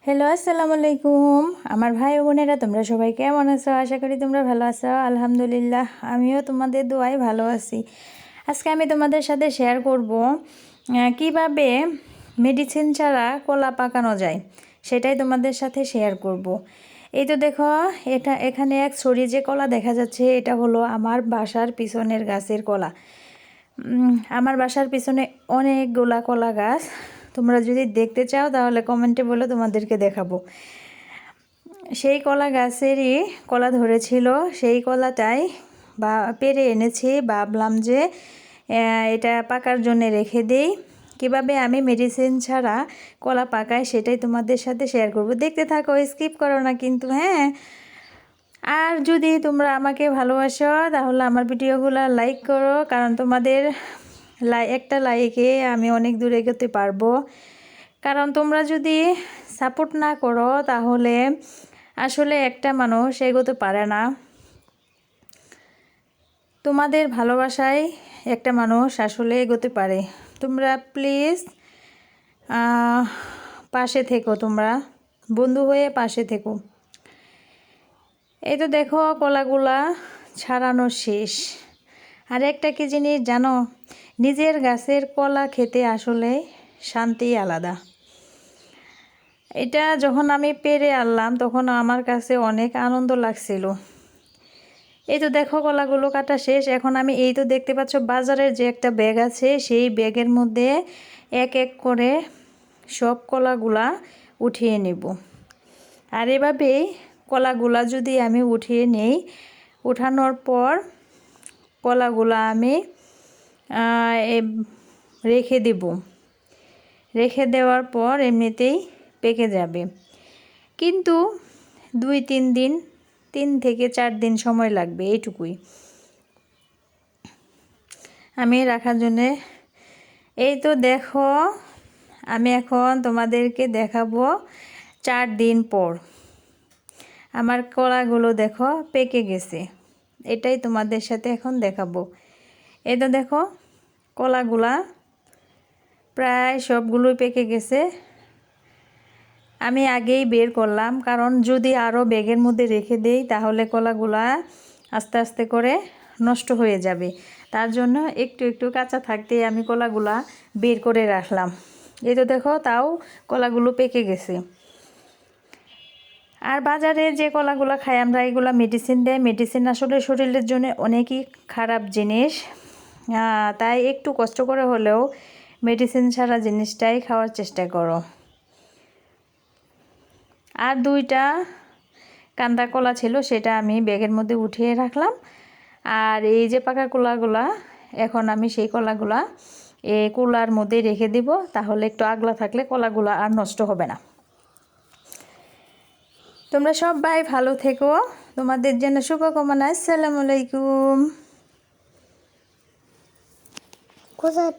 Hello আসসালামু আলাইকুম আমার ভাই ও বোনেরা, তোমরা সবাই কেমন আছো? আশা করি তোমরা ভালো আছো। আলহামদুলিল্লাহ, আমিও তোমাদের দোয়ায় ভালো আছি। আজকে আমি তোমাদের সাথে শেয়ার করব কিভাবে মেডিসিন ছাড়া কলা পাকানো যায়, সেটাই তোমাদের সাথে শেয়ার করব। এই তো দেখো, এখানে এক ছড়ি যে কলা দেখা যাচ্ছে, এটা হলো আমার বাসার পিছনের গাছের কলা। আমার বাসার পিছনে অনেকগুলা কলা গাছ। তোমরা যদি দেখতে চাও তাহলে কমেন্টে বলো, তোমাদেরকে দেখাবো। সেই কলা গাছেরই কলা ধরেছিল, সেই কলাটাই পেরে এনেছি। ভাবলাম যে এটা পাকার জন্য রেখে দিই। কিভাবে আমি মেডিসিন ছাড়া কলা পাকাই সেটাই তোমাদের সাথে শেয়ার করব। দেখতে থাকো, স্কিপ করো না কিন্তু, হ্যাঁ। আর যদি তোমরা আমাকে ভালোবাসো তাহলে আমার ভিডিওগুলো লাইক করো, কারণ তোমাদের একটা লাইকে আমি অনেক দূর এগোতে পারবো। কারণ তোমরা যদি সাপোর্ট না করো তাহলে আসলে একটা মানুষ এগোতে পারে না। তোমাদের ভালোবাসায় একটা মানুষ আসলে এগোতে পারে। তোমরা প্লিজ পাশে থেকো, তোমরা বন্ধু হয়ে পাশে থেকো। এই তো দেখো, কলাগুলা ছাড়ানো শেষ। আর একটা কি জিনিস জানো, নিজের গাছের কলা খেতে আসলে শান্তি আলাদা। এটা যখন আমি পেরে আনলাম তখন আমার কাছে অনেক আনন্দ লাগছিল। এই তো দেখো, কলাগুলো কাটা শেষ। এখন আমি এই তো দেখতে পাচ্ছ বাজারের যে একটা ব্যাগ আছে, সেই ব্যাগের মধ্যে এক এক করে সব কলাগুলা উঠিয়ে নেব। আর এভাবেই কলাগুলা যদি আমি উঠিয়ে নেই, উঠানোর পর কলাগুলা আমি রেখে দেব। রেখে দেওয়ার পর এমনিতেই পেকে যাবে, কিন্তু 2-3 দিন, 3 থেকে 4 দিন সময় লাগবে, এইটুকুই আমি রাখার জন্যে। এই তো দেখো, আমি এখন তোমাদেরকে দেখাবো 4 দিন পর আমার কলাগুলো দেখো পেকে গেছে। এটাই তোমাদের সাথে এখন দেখাবো। এই তো দেখো, কলাগুলা প্রায় সবগুলোই পেকে গেছে। আমি আগেই বের করলাম, কারণ যদি আরও ব্যাগের মধ্যে রেখে দেই তাহলে কলাগুলা আস্তে আস্তে করে নষ্ট হয়ে যাবে। তার জন্য একটু একটু কাঁচা থাকতেই আমি কলাগুলা বের করে রাখলাম। এই তো দেখো, তাও কলাগুলো পেকে গেছে। আর বাজারে যে কলাগুলো খাই আমরা, এগুলো মেডিসিন দেয়। মেডিসিন আসলে শরীরের জন্য অনেকই খারাপ জিনিস। তাই একটু কষ্ট করে হলেও মেডিসিন ছাড়া জিনিসটাই খাওয়ার চেষ্টা করো। আর 2টা কান্দা কলা ছিল, সেটা আমি ব্যাগের মধ্যে উঠিয়ে রাখলাম। আর এই যে পাকা কলাগুলা, এখন আমি সেই কলাগুলা এই কুলার মধ্যে রেখে দিব, তাহলে একটু আগলা থাকলে কলাগুলা আর নষ্ট হবে না। তোমরা সবাই ভালো থেকো, তোমাদের জন্য শুভকামনা। আসসালামু আলাইকুম। কোথায়